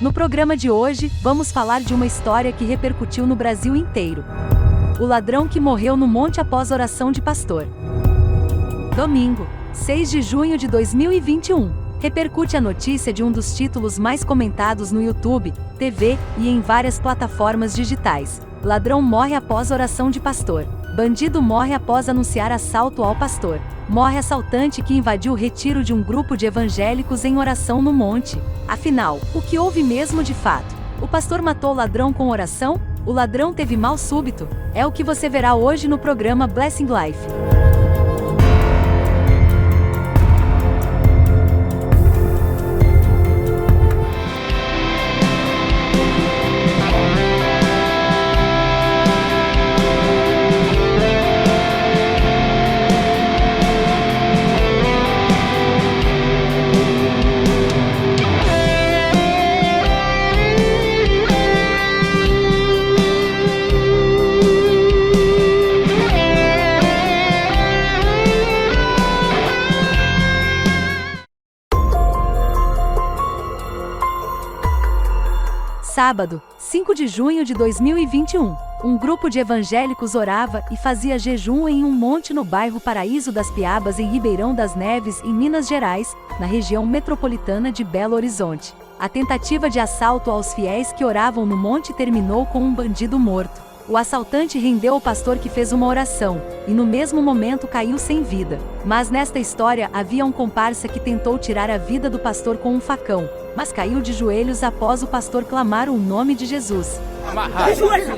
No programa de hoje, vamos falar de uma história que repercutiu no Brasil inteiro. O ladrão que morreu no monte após oração de pastor. Domingo, 6 de junho de 2021. Repercute a notícia de um dos títulos mais comentados no YouTube, TV e em várias plataformas digitais. Ladrão morre após oração de pastor. Bandido morre após anunciar assalto ao pastor. Morre assaltante que invadiu o retiro de um grupo de evangélicos em oração no monte. Afinal, o que houve mesmo de fato? O pastor matou o ladrão com oração? O ladrão teve mal súbito? É o que você verá hoje no programa Blessing Life. Sábado, 5 de junho de 2021, um grupo de evangélicos orava e fazia jejum em um monte no bairro Paraíso das Piabas, em Ribeirão das Neves, em Minas Gerais, na região metropolitana de Belo Horizonte. A tentativa de assalto aos fiéis que oravam no monte terminou com um bandido morto. O assaltante rendeu o pastor que fez uma oração, e no mesmo momento caiu sem vida. Mas nesta história havia um comparsa que tentou tirar a vida do pastor com um facão, mas caiu de joelhos após o pastor clamar o nome de Jesus. De joelho!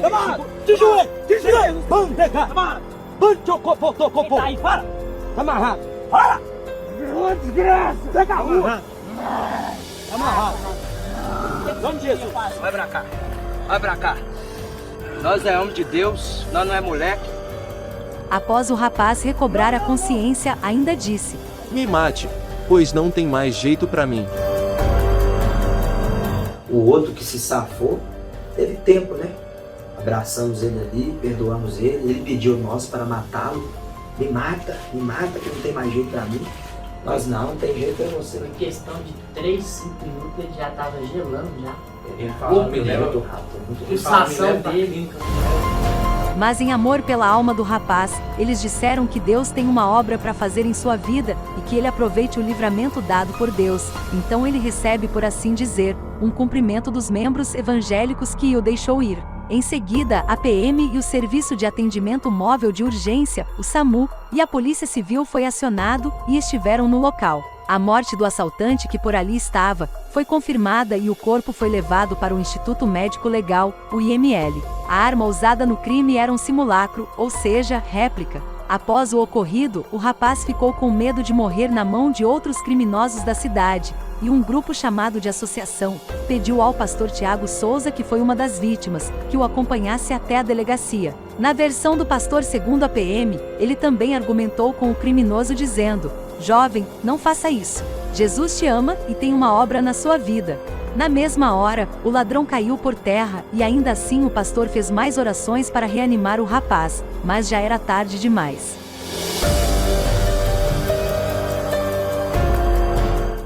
De joelho! De joelho! Para! Tá amarrado! Para! Ô, desgraça! Pega a rua! Tá amarrado! Vamos de Jesus! Vai pra cá! Vai pra cá! Nós é homem de Deus, nós não é moleque. Após o rapaz recobrar a consciência, ainda disse: Me mate, pois não tem mais jeito pra mim. O outro que se safou, teve tempo, né? Abraçamos ele ali, perdoamos ele, ele pediu nós para matá-lo. Me mata, que não tem mais jeito pra mim. Nós não tem jeito pra você. Em questão de 3, 5 minutos ele já estava gelando já. Ele fala muito rápido, muito Pulsação dele. Mas em amor pela alma do rapaz, eles disseram que Deus tem uma obra para fazer em sua vida, e que ele aproveite o livramento dado por Deus. Então ele recebe, por assim dizer, um cumprimento dos membros evangélicos que o deixou ir. Em seguida, a PM e o Serviço de Atendimento Móvel de Urgência, o SAMU, e a Polícia Civil foi acionado e estiveram no local. A morte do assaltante que por ali estava foi confirmada e o corpo foi levado para o Instituto Médico Legal, o IML. A arma usada no crime era um simulacro, ou seja, réplica. Após o ocorrido, o rapaz ficou com medo de morrer na mão de outros criminosos da cidade, e um grupo chamado de Associação pediu ao pastor Tiago Souza, que foi uma das vítimas, que o acompanhasse até a delegacia. Na versão do pastor, segundo a PM, ele também argumentou com o criminoso dizendo: Jovem, não faça isso. Jesus te ama e tem uma obra na sua vida. Na mesma hora, o ladrão caiu por terra e ainda assim o pastor fez mais orações para reanimar o rapaz, mas já era tarde demais.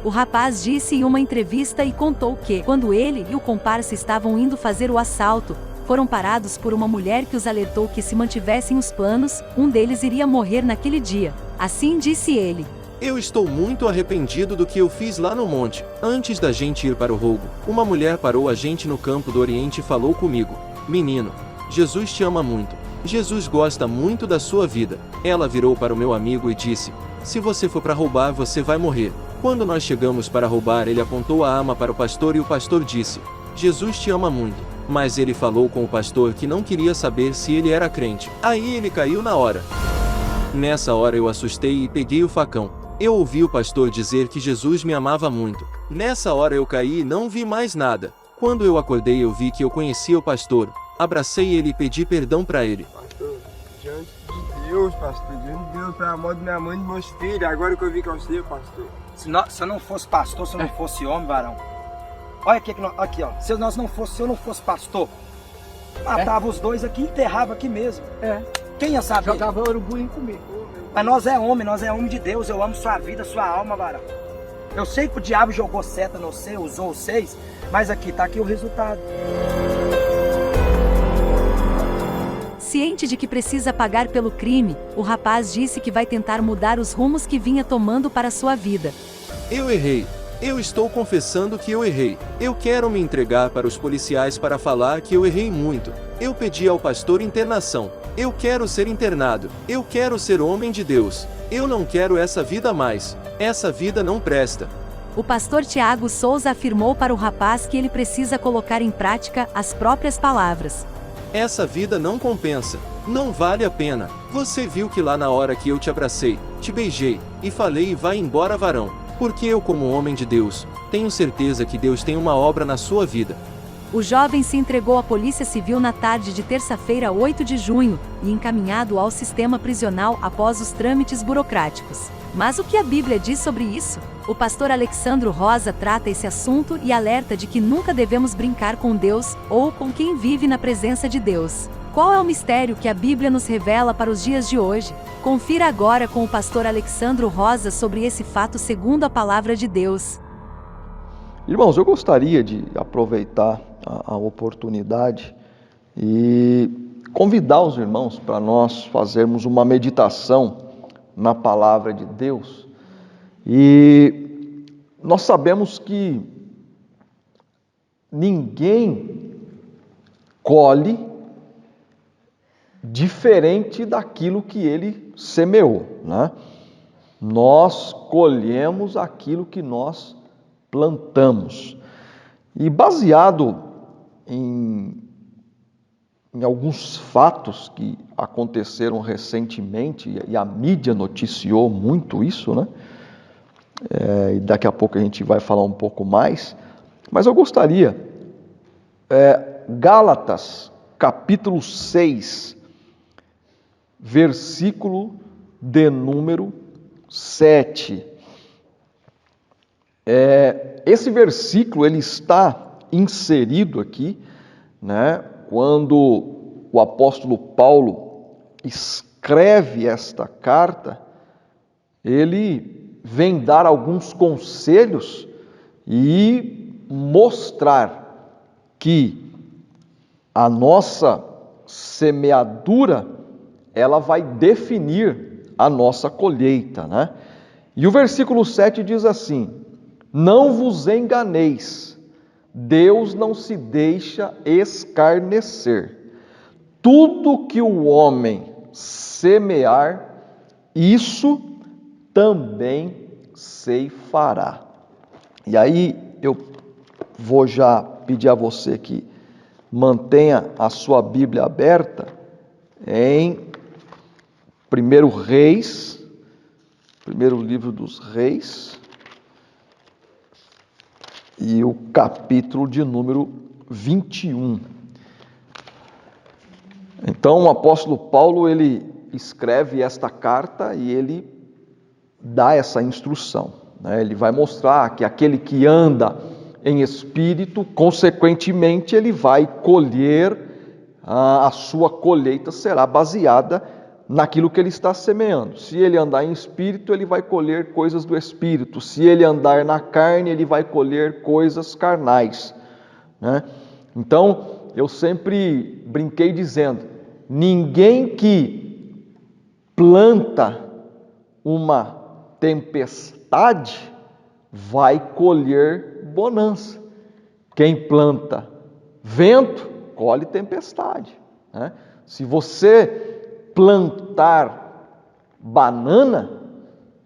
O rapaz disse em uma entrevista e contou que, quando ele e o comparsa estavam indo fazer o assalto, foram parados por uma mulher que os alertou que, se mantivessem os planos, um deles iria morrer naquele dia. Assim disse ele: Eu estou muito arrependido do que eu fiz lá no monte. Antes da gente ir para o roubo, uma mulher parou a gente no campo do Oriente e falou comigo: Menino, Jesus te ama muito. Jesus gosta muito da sua vida. Ela virou para o meu amigo e disse: Se você for para roubar, você vai morrer. Quando nós chegamos para roubar, ele apontou a arma para o pastor e o pastor disse: Jesus te ama muito. Mas ele falou com o pastor que não queria saber se ele era crente. Aí ele caiu na hora. Nessa hora eu assustei e peguei o facão. Eu ouvi o pastor dizer que Jesus me amava muito. Nessa hora eu caí e não vi mais nada. Quando eu acordei eu vi que eu conhecia o pastor. Abracei ele e pedi perdão para ele. Pastor, diante de Deus, pastor, diante de Deus, pela morte da minha mãe e dos meus filhos, agora que eu vi que você, pastor. Se eu não fosse pastor, se eu não fosse homem, varão. Olha aqui, ó. Se eu não fosse pastor, matava os dois aqui e enterrava aqui mesmo. Quem ia saber? Jogava urubu em comigo. Mas nós é homem de Deus. Eu amo sua vida, sua alma, varão. Eu sei que o diabo jogou seta no você, usou vocês, mas aqui tá aqui o resultado. Ciente de que precisa pagar pelo crime, o rapaz disse que vai tentar mudar os rumos que vinha tomando para sua vida. Eu errei. Eu estou confessando que eu errei. Eu quero me entregar para os policiais para falar que eu errei muito. Eu pedi ao pastor internação. Eu quero ser internado. Eu quero ser homem de Deus. Eu não quero essa vida mais. Essa vida não presta. O pastor Tiago Souza afirmou para o rapaz que ele precisa colocar em prática as próprias palavras. Essa vida não compensa. Não vale a pena. Você viu que lá na hora que eu te abracei, te beijei e falei vai embora varão. Porque eu, como homem de Deus, tenho certeza que Deus tem uma obra na sua vida. O jovem se entregou à Polícia Civil na tarde de terça-feira, 8 de junho, e encaminhado ao sistema prisional após os trâmites burocráticos. Mas o que a Bíblia diz sobre isso? O pastor Alexandro Rosa trata esse assunto e alerta de que nunca devemos brincar com Deus ou com quem vive na presença de Deus. Qual é o mistério que a Bíblia nos revela para os dias de hoje? Confira agora com o pastor Alexandro Rosa sobre esse fato segundo a palavra de Deus. Irmãos, eu gostaria de aproveitar a oportunidade e convidar os irmãos para nós fazermos uma meditação na palavra de Deus. E nós sabemos que ninguém colhe diferente daquilo que ele semeou, né? Nós colhemos aquilo que nós plantamos. E baseado em alguns fatos que aconteceram recentemente, e a mídia noticiou muito isso, né? E daqui a pouco a gente vai falar um pouco mais, mas eu gostaria, Gálatas, capítulo 6, versículo de número 7. Esse versículo ele está inserido aqui, né, quando o apóstolo Paulo escreve esta carta, ele vem dar alguns conselhos e mostrar que a nossa semeadura ela vai definir a nossa colheita, né? E o versículo 7 diz assim: não vos enganeis, Deus não se deixa escarnecer. Tudo que o homem semear, isso também ceifará. E aí eu vou já pedir a você que mantenha a sua Bíblia aberta em 1 Reis, primeiro livro dos Reis, e o capítulo de número 21. Então o apóstolo Paulo, ele escreve esta carta e ele dá essa instrução, né? Ele vai mostrar que aquele que anda em espírito, consequentemente, ele vai colher, a sua colheita será baseada naquilo que ele está semeando. Se ele andar em espírito, ele vai colher coisas do espírito. Se ele andar na carne, ele vai colher coisas carnais, né? Então, eu sempre brinquei dizendo, ninguém que planta uma tempestade vai colher bonança. Quem planta vento, colhe tempestade, né? Se você plantar banana,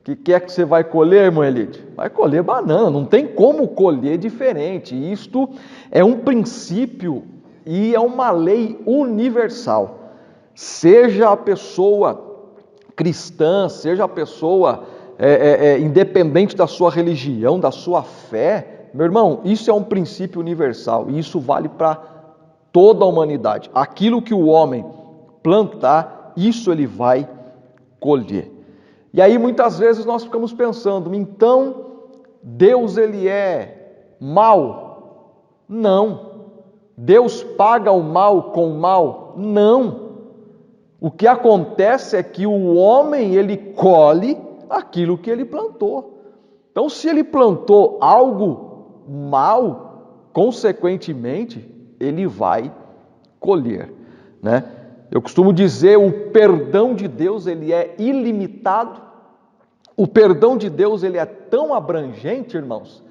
o que é que você vai colher, irmã Elide? Vai colher banana, não tem como colher diferente. Isto é um princípio e é uma lei universal. Seja a pessoa cristã, seja a pessoa independente da sua religião, da sua fé, meu irmão, isso é um princípio universal e isso vale para toda a humanidade. Aquilo que o homem plantar, isso ele vai colher. E aí muitas vezes nós ficamos pensando, então Deus ele é mau? Não. Deus paga o mal com o mal? Não. O que acontece é que o homem ele colhe aquilo que ele plantou. Então, se ele plantou algo mal, consequentemente, ele vai colher, né? Eu costumo dizer, o perdão de Deus, ele é ilimitado. O perdão de Deus, ele é tão abrangente, irmãos,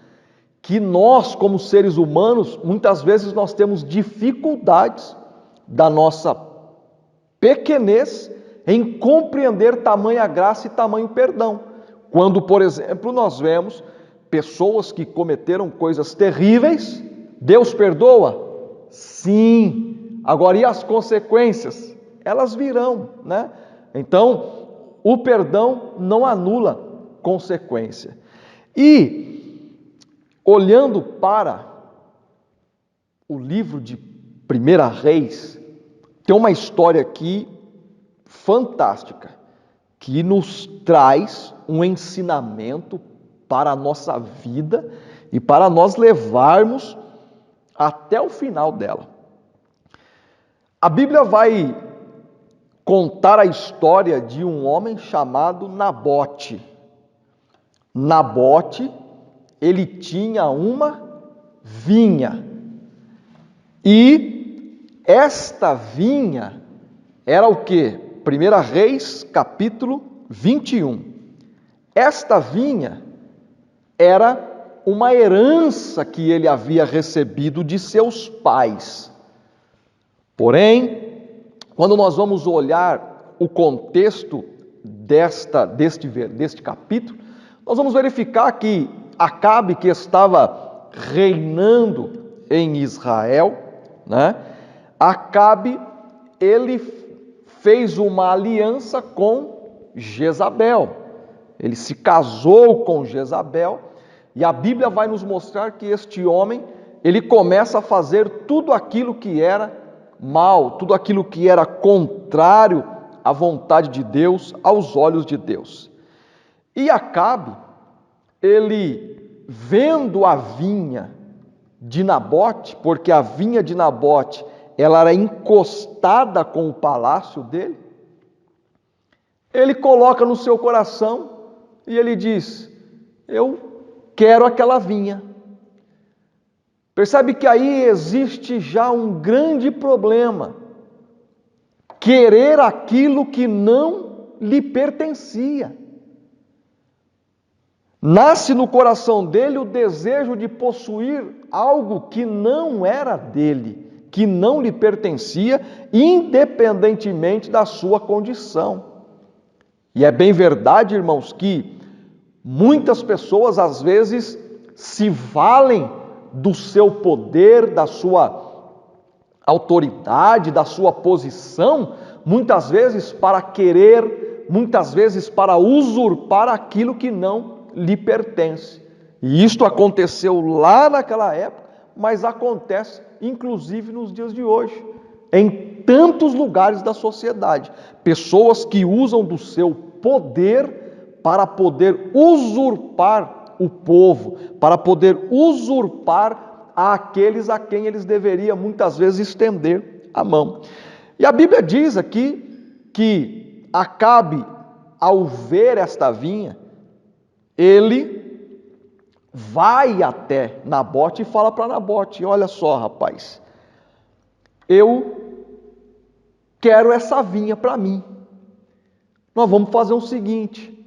que nós, como seres humanos, muitas vezes nós temos dificuldades da nossa pequenez em compreender tamanha graça e tamanho perdão. Quando, por exemplo, nós vemos pessoas que cometeram coisas terríveis, Deus perdoa? Sim. Agora, e as consequências? Elas virão, né? Então, o perdão não anula consequência. E, olhando para o livro de 1 Reis, tem uma história aqui fantástica, que nos traz um ensinamento para a nossa vida e para nós levarmos até o final dela. A Bíblia vai contar a história de um homem chamado Nabote. Nabote, ele tinha uma vinha. E esta vinha era o quê? 1 Reis, capítulo 21. Esta vinha era uma herança que ele havia recebido de seus pais. Porém, quando nós vamos olhar o contexto deste capítulo, nós vamos verificar que Acabe, que estava reinando em Israel, né? Acabe, ele fez uma aliança com Jezabel. Ele se casou com Jezabel, e a Bíblia vai nos mostrar que este homem, ele começa a fazer tudo aquilo que era mal, tudo aquilo que era contrário à vontade de Deus, aos olhos de Deus. E Acabe, ele vendo a vinha de Nabote, porque a vinha de Nabote, ela era encostada com o palácio dele, ele coloca no seu coração e ele diz: eu quero aquela vinha. Percebe que aí existe já um grande problema. Querer aquilo que não lhe pertencia. Nasce no coração dele o desejo de possuir algo que não era dele, que não lhe pertencia, independentemente da sua condição. E é bem verdade, irmãos, que muitas pessoas às vezes se valem do seu poder, da sua autoridade, da sua posição, muitas vezes para querer, muitas vezes para usurpar aquilo que não lhe pertence. E isto aconteceu lá naquela época, mas acontece inclusive nos dias de hoje, em tantos lugares da sociedade. Pessoas que usam do seu poder para poder usurpar o povo, para poder usurpar aqueles a quem eles deveriam muitas vezes estender a mão. E a Bíblia diz aqui que Acabe, ao ver esta vinha, ele vai até Nabote e fala para Nabote: olha só, rapaz, eu quero essa vinha para mim. Nós vamos fazer o seguinte: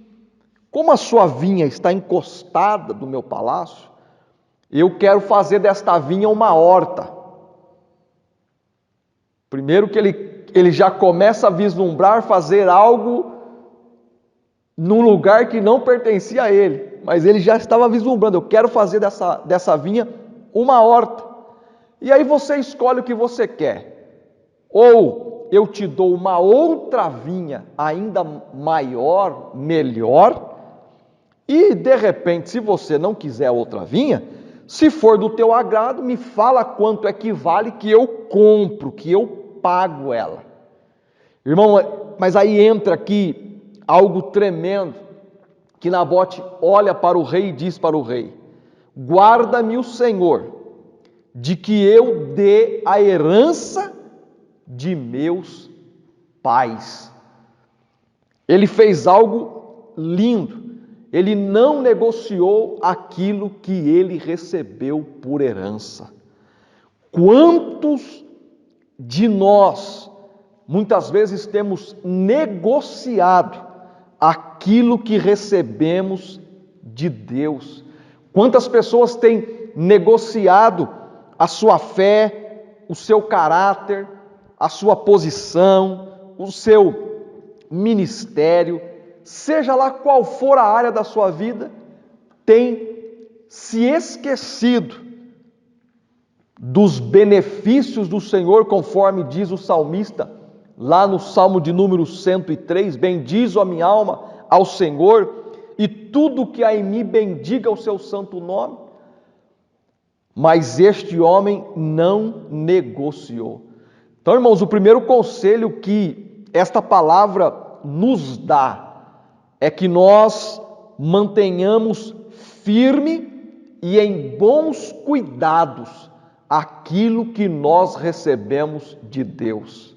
como a sua vinha está encostada do meu palácio, eu quero fazer desta vinha uma horta. Primeiro que ele já começa a vislumbrar fazer algo num lugar que não pertencia a ele, mas ele já estava vislumbrando: eu quero fazer dessa vinha uma horta. E aí você escolhe o que você quer. Ou eu te dou uma outra vinha ainda maior, melhor, e de repente, se você não quiser outra vinha, se for do teu agrado, me fala quanto é que vale, que eu compro, que eu pago ela. Irmão, mas aí entra aqui algo tremendo, que Nabote olha para o rei e diz para o rei: guarda-me o Senhor, de que eu dê a herança de meus pais. Ele fez algo lindo. ele não negociou aquilo que ele recebeu por herança. Quantos de nós, muitas vezes, temos negociado aquilo que recebemos de Deus? Quantas pessoas têm negociado a sua fé, o seu caráter, a sua posição, o seu ministério, seja lá qual for a área da sua vida, tem se esquecido dos benefícios do Senhor, conforme diz o salmista, lá no Salmo de número 103, bendizo a minha alma ao Senhor, e tudo que há em mim bendiga o seu santo nome. Mas este homem não negociou. Então, irmãos, o primeiro conselho que esta palavra nos dá é que nós mantenhamos firme e em bons cuidados aquilo que nós recebemos de Deus.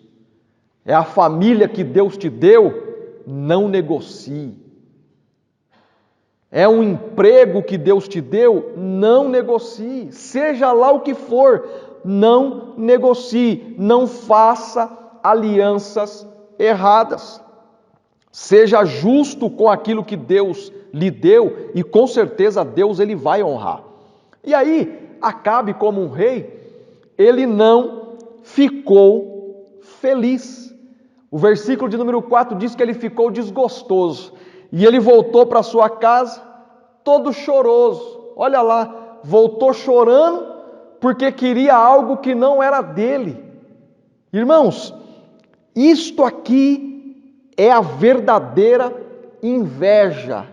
É a família que Deus te deu, não negocie. É um emprego que Deus te deu, não negocie. Seja lá o que for, não negocie. Não faça alianças erradas. Seja justo com aquilo que Deus lhe deu e com certeza Deus ele vai honrar. E aí, Acabe, como um rei, ele não ficou feliz. O versículo de número 4 diz que ele ficou desgostoso. E ele voltou para sua casa todo choroso. Olha lá, voltou chorando porque queria algo que não era dele. Irmãos, isto aqui é a verdadeira inveja,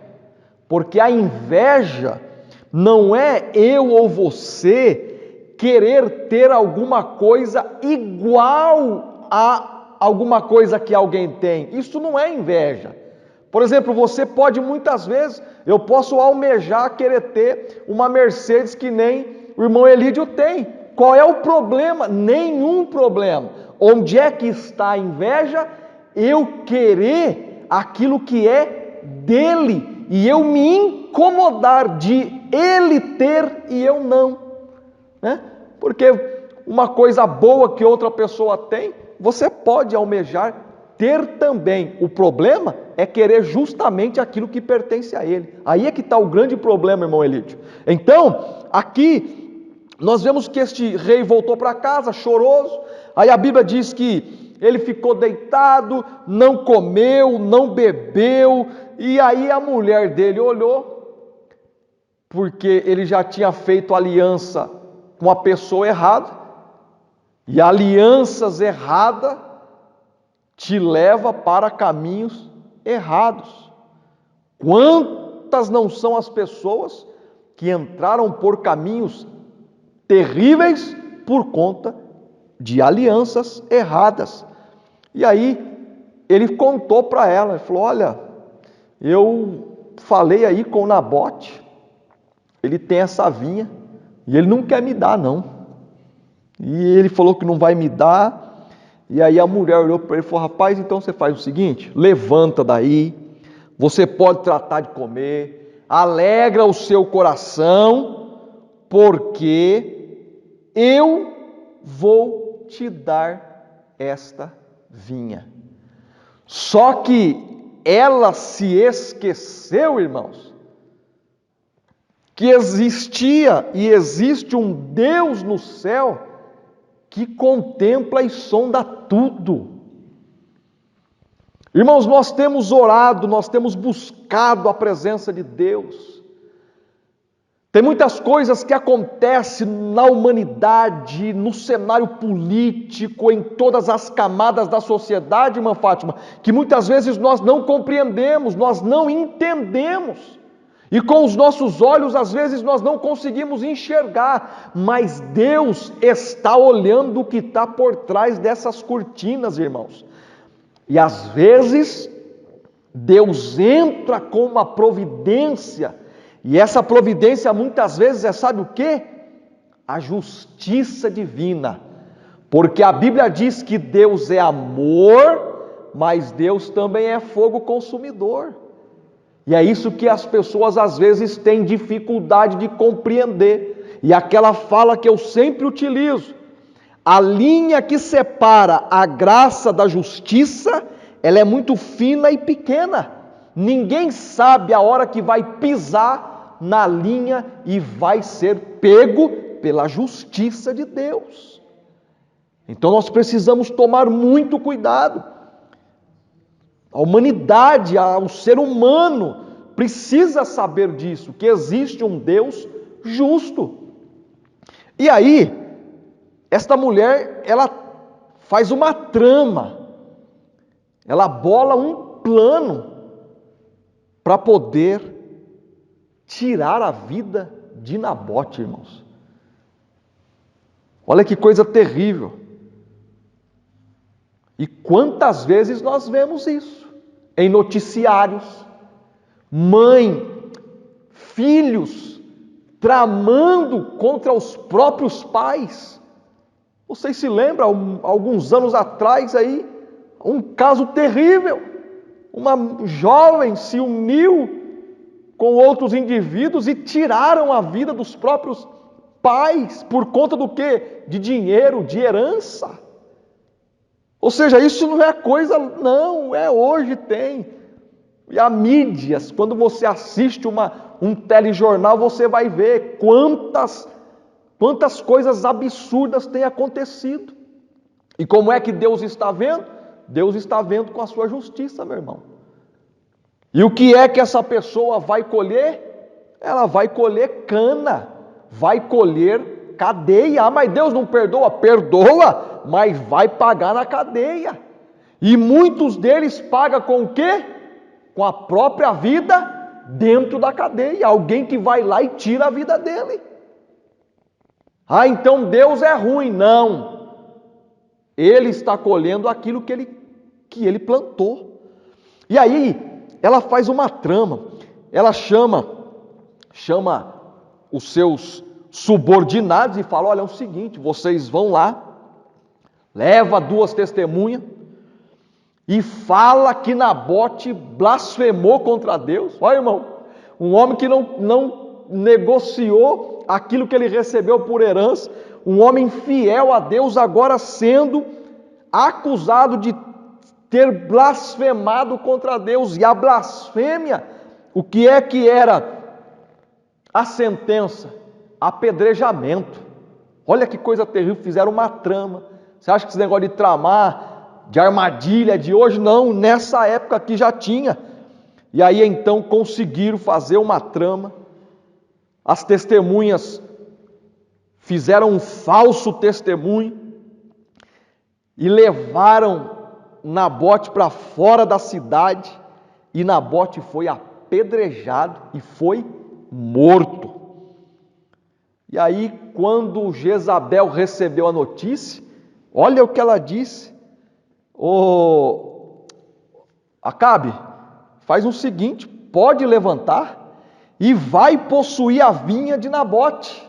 porque a inveja não é eu ou você querer ter alguma coisa igual a alguma coisa que alguém tem. Isso não é inveja. Por exemplo, você pode muitas vezes, eu posso almejar querer ter uma Mercedes que nem o irmão Elídio tem. Qual é o problema? Nenhum problema. Onde é que está a inveja? Eu querer aquilo que é dele e eu me incomodar de ele ter e eu não, né? Porque uma coisa boa que outra pessoa tem, você pode almejar ter também. O problema é querer justamente aquilo que pertence a ele. Aí é que está o grande problema, irmão Elídio. Então, aqui nós vemos que este rei voltou para casa choroso. Aí a Bíblia diz que ele ficou deitado, não comeu, não bebeu, e aí a mulher dele olhou, porque ele já tinha feito aliança com a pessoa errada, e alianças erradas te leva para caminhos errados. Quantas não são as pessoas que entraram por caminhos terríveis por conta de alianças erradas? E aí ele contou para ela, ele falou: olha, eu falei aí com o Nabote, ele tem essa vinha e ele não quer me dar não. E ele falou que não vai me dar. E aí a mulher olhou para ele e falou: rapaz, então você faz o seguinte, levanta daí, você pode tratar de comer, alegra o seu coração, porque eu vou te dar esta vinha. Só que ela se esqueceu, irmãos, que existia e existe um Deus no céu que contempla e sonda tudo. Irmãos, nós temos orado, nós temos buscado a presença de Deus. Tem muitas coisas que acontecem na humanidade, no cenário político, em todas as camadas da sociedade, irmã Fátima, que muitas vezes nós não compreendemos, nós não entendemos. E com os nossos olhos, às vezes, nós não conseguimos enxergar, mas Deus está olhando o que está por trás dessas cortinas, irmãos. E às vezes, Deus entra com uma providência, e essa providência muitas vezes é, sabe o quê? A justiça divina. Porque a Bíblia diz que Deus é amor, mas Deus também é fogo consumidor. E é isso que as pessoas às vezes têm dificuldade de compreender. E aquela fala que eu sempre utilizo: a linha que separa a graça da justiça, ela é muito fina e pequena. Ninguém sabe a hora que vai pisar na linha e vai ser pego pela justiça de Deus. Então nós precisamos tomar muito cuidado. A humanidade, o ser humano precisa saber disso, que existe um Deus justo. E aí, esta mulher, ela faz uma trama, ela bola um plano para poder tirar a vida de Nabote, irmãos. Olha que coisa terrível. E quantas vezes nós vemos isso em noticiários, mãe, filhos tramando contra os próprios pais. Vocês se lembram, alguns anos atrás aí, um caso terrível. Uma jovem se uniu com outros indivíduos e tiraram a vida dos próprios pais, por conta do quê? De dinheiro, de herança. Ou seja, isso não é coisa, não, hoje tem. E a mídia, quando você assiste um telejornal, você vai ver quantas coisas absurdas têm acontecido. E como é que Deus está vendo? Deus está vendo com a sua justiça, meu irmão. E o que é que essa pessoa vai colher? Ela vai colher cana, vai colher cadeia. Ah, mas Deus não perdoa? Perdoa, mas vai pagar na cadeia. E muitos deles pagam com o quê? Com a própria vida dentro da cadeia. Alguém que vai lá e tira a vida dele. Ah, então Deus é ruim. Não. Ele está colhendo aquilo que ele plantou. E aí, ela faz uma trama. Ela chama os seus subordinados e fala: olha, é o seguinte, vocês vão lá, leva 2 testemunhas e fala que Nabote blasfemou contra Deus. Olha, irmão, um homem que não negociou aquilo que ele recebeu por herança, um homem fiel a Deus, agora sendo acusado de ter blasfemado contra Deus. E a blasfêmia, o que é que era a sentença? Apedrejamento. Olha que coisa terrível, fizeram uma trama. Você acha que esse negócio de tramar, de armadilha de hoje? Não, nessa época aqui já tinha. E aí então conseguiram fazer uma trama. As testemunhas fizeram um falso testemunho e levaram Nabote para fora da cidade, e Nabote foi apedrejado e foi morto. E aí, quando Jezabel recebeu a notícia, olha o que ela disse: Acabe, faz o seguinte, pode levantar e vai possuir a vinha de Nabote,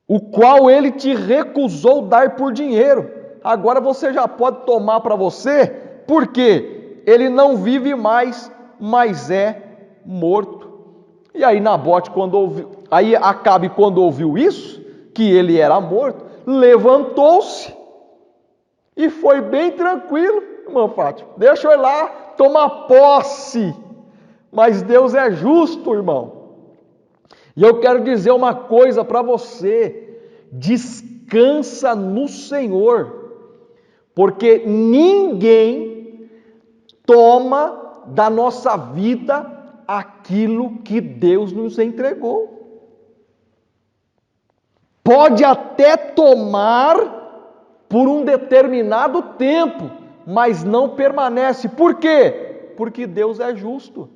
o qual ele te recusou dar por dinheiro. Agora você já pode tomar para você, porque ele não vive mais, mas é morto. E aí Acabe, quando ouviu isso, que ele era morto, levantou-se e foi bem tranquilo. Irmã Fátima, deixa eu ir lá tomar posse. Mas Deus é justo, irmão. E eu quero dizer uma coisa para você: descansa no Senhor, porque ninguém toma da nossa vida aquilo que Deus nos entregou. Pode até tomar por um determinado tempo, mas não permanece. Por quê? Porque Deus é justo.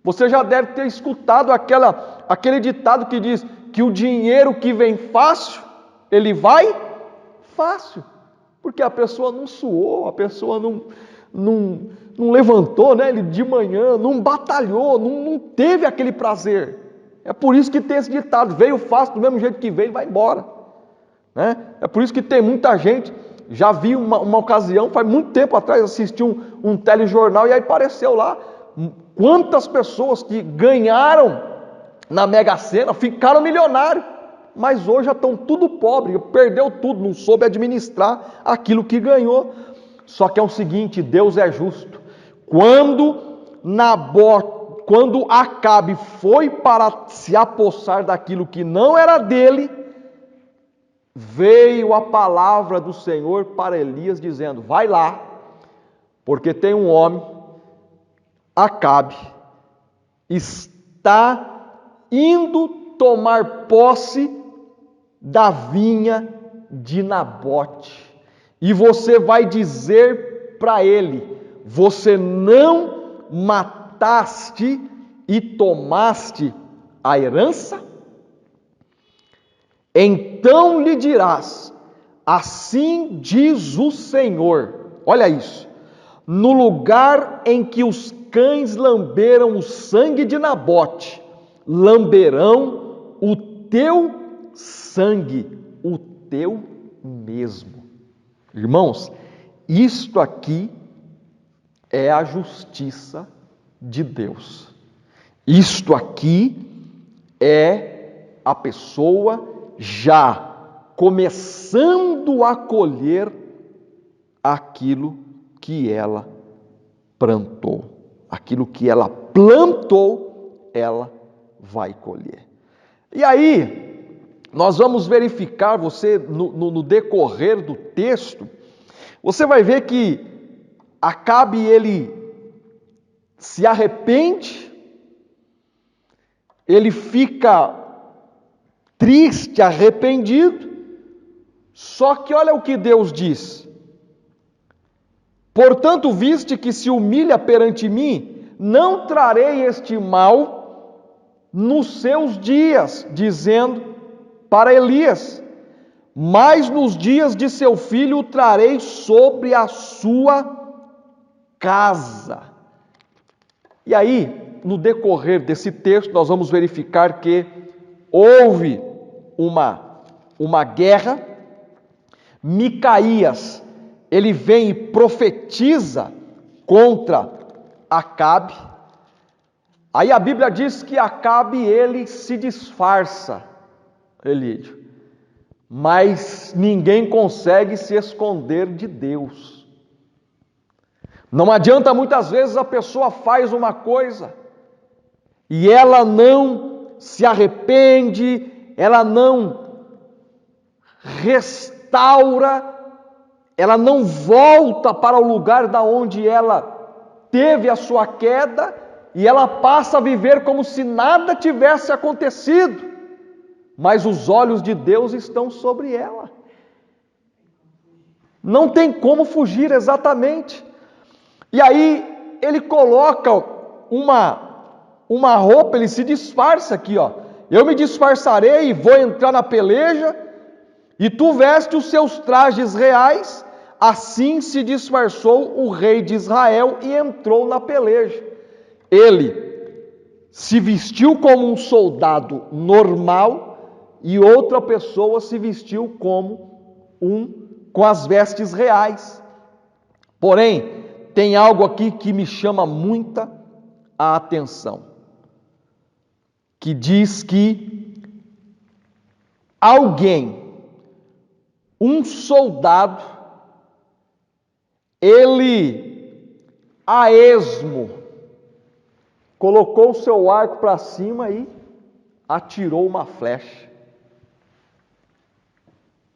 Você já deve ter escutado aquele ditado que diz que o dinheiro que vem fácil, ele vai fácil. Porque a pessoa não suou, a pessoa não levantou, né, ele de manhã, não batalhou, não teve aquele prazer. É por isso que tem esse ditado: veio fácil, do mesmo jeito que veio, vai embora. Né? É por isso que tem muita gente. Já vi uma ocasião, faz muito tempo atrás, assisti um telejornal e aí apareceu lá Quantas pessoas que ganharam na Mega Sena ficaram milionários, mas hoje já estão tudo pobre, perdeu tudo, não soube administrar aquilo que ganhou. Só que é o seguinte, Deus é justo. Quando Acabe foi para se apossar daquilo que não era dele, veio a palavra do Senhor para Elias dizendo: vai lá, porque tem um homem, Acabe, está indo tomar posse da vinha de Nabote. E você vai dizer para ele: você não mataste e tomaste a herança? Então lhe dirás: assim diz o Senhor, olha isso, no lugar em que os cães lamberam o sangue de Nabote, lamberão o teu sangue, o teu mesmo. Irmãos, isto aqui é a justiça de Deus. Isto aqui é a pessoa já começando a colher aquilo que ela plantou. Aquilo que ela plantou, ela vai colher. E aí, nós vamos verificar, você no decorrer do texto, você vai ver que Acabe, ele se arrepende, ele fica triste, arrependido, só que olha o que Deus diz: portanto, viste que se humilha perante mim, não trarei este mal nos seus dias, dizendo para Elias, mas nos dias de seu filho o trarei sobre a sua casa. E aí, no decorrer desse texto, nós vamos verificar que houve uma guerra. Micaías, ele vem e profetiza contra Acabe. Aí a Bíblia diz que Acabe, ele se disfarça, Elídio, mas ninguém consegue se esconder de Deus. Não adianta, muitas vezes a pessoa faz uma coisa e ela não se arrepende, ela não restaura, ela não volta para o lugar da onde ela teve a sua queda, e ela passa a viver como se nada tivesse acontecido, mas os olhos de Deus estão sobre ela. Não tem como fugir, exatamente. E aí ele coloca uma roupa, ele se disfarça aqui, ó. Eu me disfarçarei e vou entrar na peleja, e tu veste os seus trajes reais. Assim se disfarçou o rei de Israel e entrou na peleja. Ele se vestiu como um soldado normal e outra pessoa se vestiu com as vestes reais. Porém, tem algo aqui que me chama muita a atenção, que diz que alguém, um soldado, ele a esmo colocou o seu arco para cima e atirou uma flecha.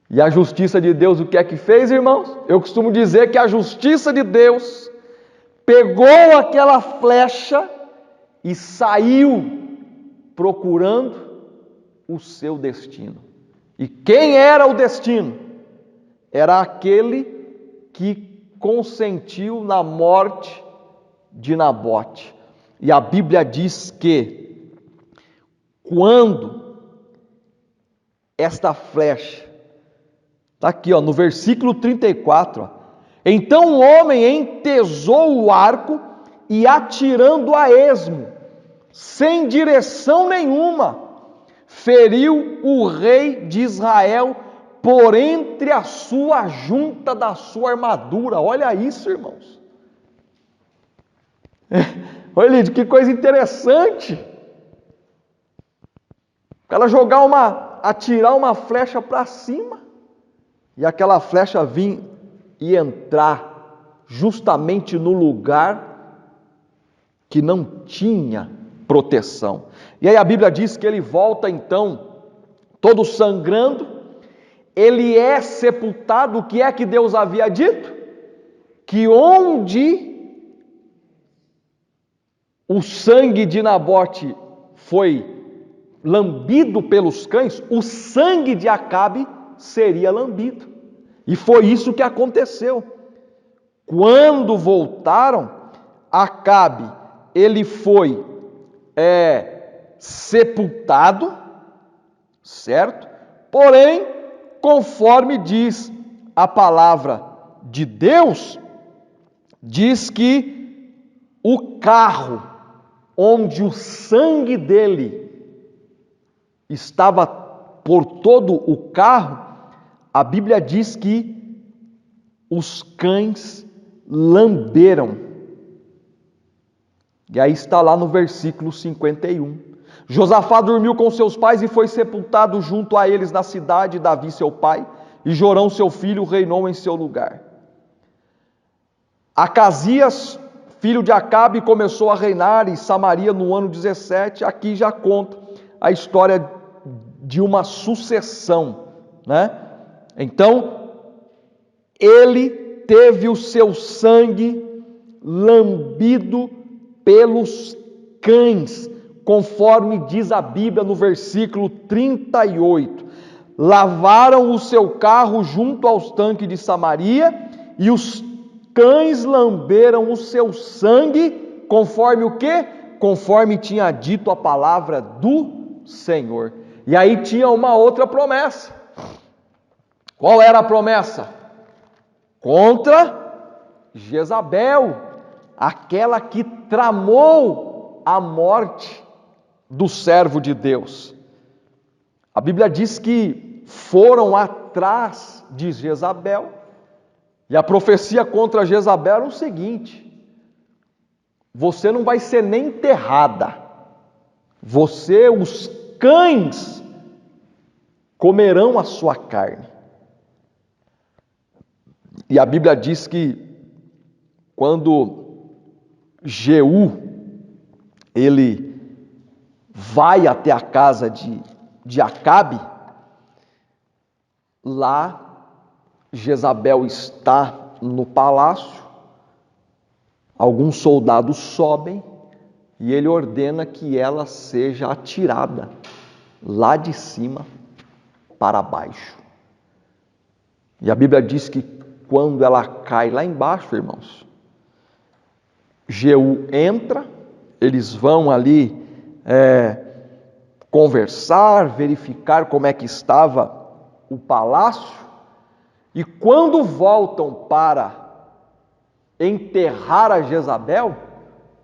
E a justiça de Deus o que é que fez, irmãos? Eu costumo dizer que a justiça de Deus pegou aquela flecha e saiu procurando o seu destino. E quem era o destino? Era aquele que consentiu na morte de Nabote. E a Bíblia diz que quando esta flecha, está aqui, ó, no versículo 34, ó, então o homem entesou o arco e atirando a esmo, sem direção nenhuma, feriu o rei de Israel por entre a sua junta da sua armadura. Olha isso, irmãos. Olha, Lídio, que coisa interessante. Ela atirar uma flecha para cima e aquela flecha vir e entrar justamente no lugar que não tinha proteção. E aí a Bíblia diz que ele volta então todo sangrando, ele é sepultado. O que é que Deus havia dito? Que onde o sangue de Nabote foi lambido pelos cães, o sangue de Acabe seria lambido. E foi isso que aconteceu. Quando voltaram, Acabe, ele foi sepultado, certo? Porém, conforme diz a palavra de Deus, diz que o carro onde o sangue dele estava por todo o carro, a Bíblia diz que os cães lamberam. E aí está lá no versículo 51. Josafá dormiu com seus pais e foi sepultado junto a eles na cidade. Davi, seu pai, e Jorão, seu filho, reinou em seu lugar. Acasias, filho de Acabe, começou a reinar em Samaria no ano 17. Aqui já conta a história de uma sucessão, né? Então, ele teve o seu sangue lambido pelos cães, conforme diz a Bíblia no versículo 38. Lavaram o seu carro junto aos tanques de Samaria, e os cães lamberam o seu sangue, conforme o quê? Conforme tinha dito a palavra do Senhor. E aí tinha uma outra promessa. Qual era a promessa? Contra Jezabel, aquela que tramou a morte do servo de Deus. A Bíblia diz que foram atrás de Jezabel, e a profecia contra Jezabel era o seguinte: você não vai ser nem enterrada, os cães comerão a sua carne. E a Bíblia diz que quando Jeú, ele vai até a casa de Acabe, lá Jezabel está no palácio, alguns soldados sobem e ele ordena que ela seja atirada lá de cima para baixo. E a Bíblia diz que quando ela cai lá embaixo, irmãos, Jeú entra, eles vão ali conversar, verificar como é que estava o palácio, e quando voltam para enterrar a Jezabel,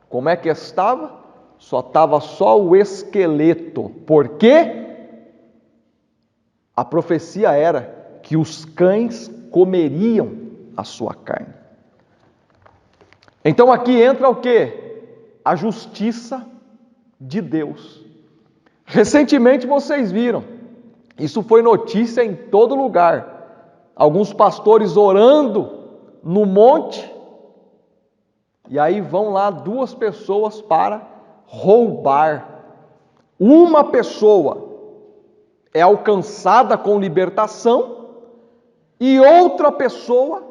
como é que estava? Estava só o esqueleto. Por quê? A profecia era que os cães comeriam a sua carne. Então aqui entra o quê? A justiça de Deus. Recentemente vocês viram, isso foi notícia em todo lugar, alguns pastores orando no monte, e aí vão lá 2 pessoas para roubar. Uma pessoa é alcançada com libertação e outra pessoa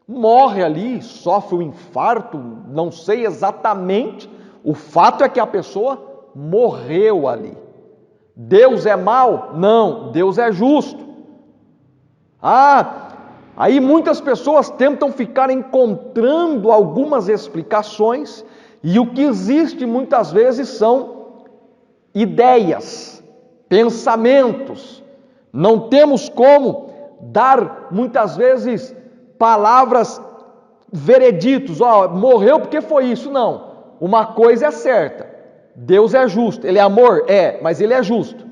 morre ali, sofre um infarto, não sei exatamente, o fato é que a pessoa morreu ali. Deus é mau? Não, Deus é justo. Aí muitas pessoas tentam ficar encontrando algumas explicações, e o que existe muitas vezes são ideias, pensamentos. Não temos como dar muitas vezes palavras, vereditos, morreu porque foi isso. Não, uma coisa é certa, Deus é justo. Ele é amor? É, mas Ele é justo.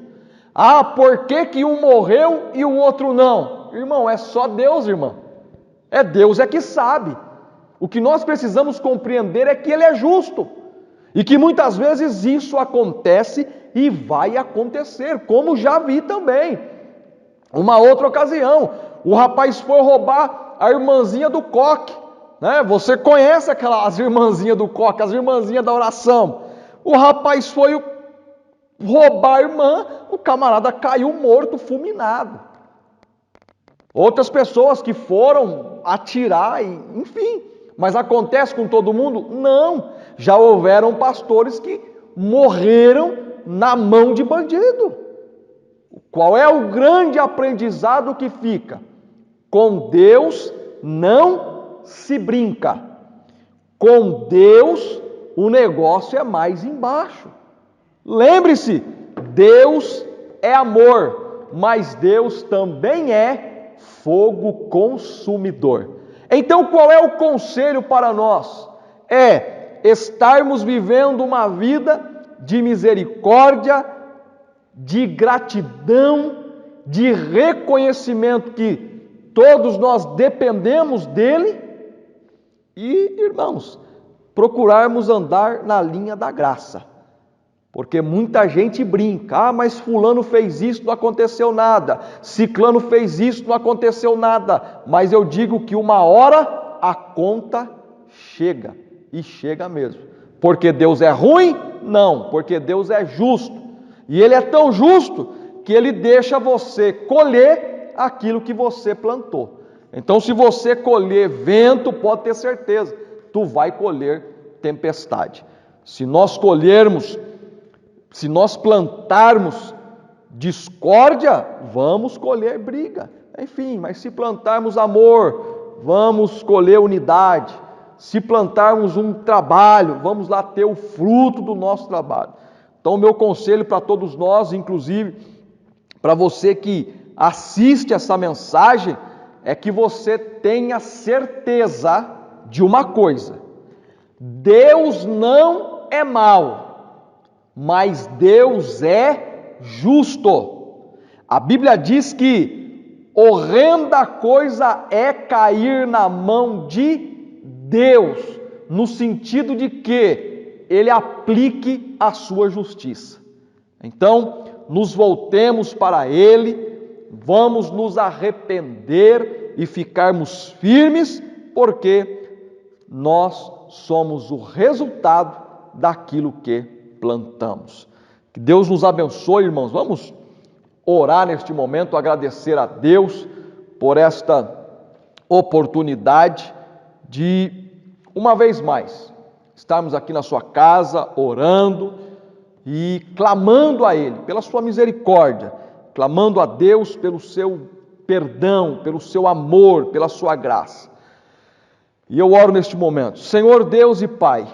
Por que um morreu e o outro não? Irmão, é só Deus, irmão. É Deus que sabe. O que nós precisamos compreender é que Ele é justo. E que muitas vezes isso acontece e vai acontecer, como já vi também. Uma outra ocasião, o rapaz foi roubar a irmãzinha do coque, né? Você conhece as irmãzinhas do coque, as irmãzinhas da oração. O rapaz foi roubar a irmã, o camarada caiu morto, fulminado. Outras pessoas que foram atirar, enfim. Mas acontece com todo mundo? Não. Já houveram pastores que morreram na mão de bandido. Qual é o grande aprendizado que fica? Com Deus não se brinca. Com Deus o negócio é mais embaixo. Lembre-se, Deus é amor, mas Deus também é fogo consumidor. Então, qual é o conselho para nós? É estarmos vivendo uma vida de misericórdia, de gratidão, de reconhecimento que todos nós dependemos dele e, irmãos, procurarmos andar na linha da graça. Porque muita gente brinca, mas fulano fez isso, não aconteceu nada, ciclano fez isso, não aconteceu nada, mas eu digo que uma hora a conta chega, e chega mesmo. Porque Deus é ruim? Não, porque Deus é justo, e Ele é tão justo que Ele deixa você colher aquilo que você plantou. Então, se você colher vento, pode ter certeza, tu vai colher tempestade. Se nós plantarmos discórdia, vamos colher briga. Enfim, mas se plantarmos amor, vamos colher unidade. Se plantarmos um trabalho, vamos lá ter o fruto do nosso trabalho. Então, o meu conselho para todos nós, inclusive para você que assiste essa mensagem, é que você tenha certeza de uma coisa: Deus não é mau, mas Deus é justo. A Bíblia diz que horrenda coisa é cair na mão de Deus, no sentido de que Ele aplique a sua justiça. Então, nos voltemos para Ele, vamos nos arrepender e ficarmos firmes, porque nós somos o resultado daquilo que plantamos. Que Deus nos abençoe, irmãos. Vamos orar neste momento, agradecer a Deus por esta oportunidade de, uma vez mais, estarmos aqui na sua casa, orando e clamando a Ele pela sua misericórdia, clamando a Deus pelo seu perdão, pelo seu amor, pela sua graça. E eu oro neste momento: Senhor Deus e Pai,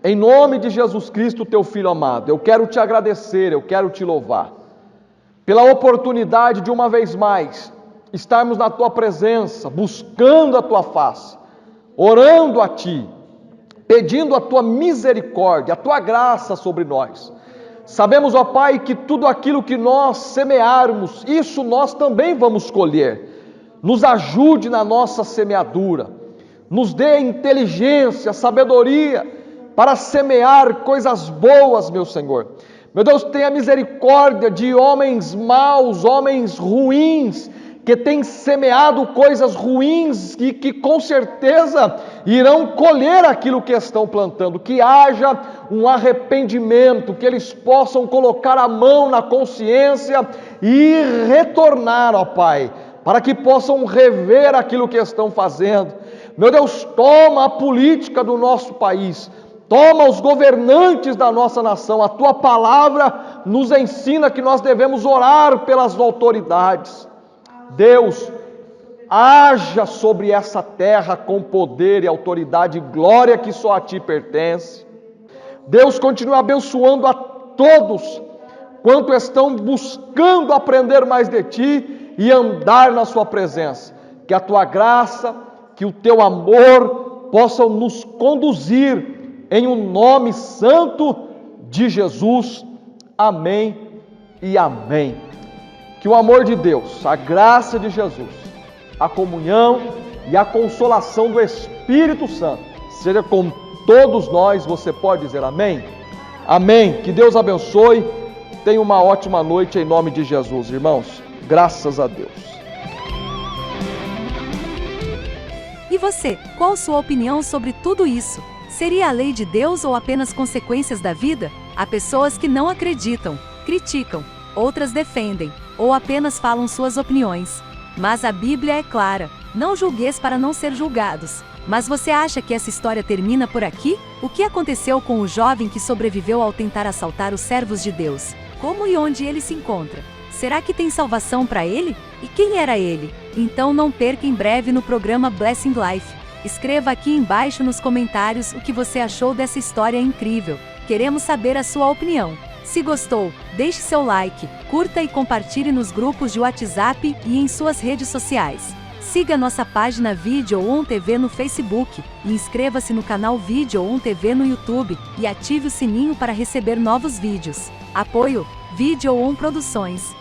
em nome de Jesus Cristo, teu Filho amado, eu quero te agradecer, eu quero te louvar pela oportunidade de uma vez mais estarmos na tua presença, buscando a tua face, orando a ti, pedindo a tua misericórdia, a tua graça sobre nós. Sabemos, ó Pai, que tudo aquilo que nós semearmos, isso nós também vamos colher. Nos ajude na nossa semeadura, nos dê inteligência, sabedoria para semear coisas boas, meu Senhor. Meu Deus, tenha misericórdia de homens maus, homens ruins, que têm semeado coisas ruins e que com certeza irão colher aquilo que estão plantando. Que haja um arrependimento, que eles possam colocar a mão na consciência e retornar, ó Pai, para que possam rever aquilo que estão fazendo. Meu Deus, toma a política do nosso país, toma os governantes da nossa nação. A tua palavra nos ensina que nós devemos orar pelas autoridades. Deus, haja sobre essa terra com poder e autoridade e glória que só a ti pertence. Deus, continue abençoando a todos quanto estão buscando aprender mais de ti e andar na sua presença. Que a tua graça, que o teu amor possam nos conduzir em um nome santo de Jesus. Amém e amém. Que o amor de Deus, a graça de Jesus, a comunhão e a consolação do Espírito Santo seja com todos nós. Você pode dizer amém? Amém. Que Deus abençoe. Tenha uma ótima noite em nome de Jesus, irmãos. Graças a Deus. E você, qual sua opinião sobre tudo isso? Seria a lei de Deus ou apenas consequências da vida? Há pessoas que não acreditam, criticam, outras defendem, ou apenas falam suas opiniões. Mas a Bíblia é clara: não julgueis para não ser julgados. Mas você acha que essa história termina por aqui? O que aconteceu com o jovem que sobreviveu ao tentar assaltar os servos de Deus? Como e onde ele se encontra? Será que tem salvação para ele? E quem era ele? Então não perca em breve no programa Blessing Life. Escreva aqui embaixo nos comentários o que você achou dessa história incrível. Queremos saber a sua opinião. Se gostou, deixe seu like, curta e compartilhe nos grupos de WhatsApp e em suas redes sociais. Siga nossa página Video On TV no Facebook e inscreva-se no canal Video On TV no YouTube e ative o sininho para receber novos vídeos. Apoio Video On Produções.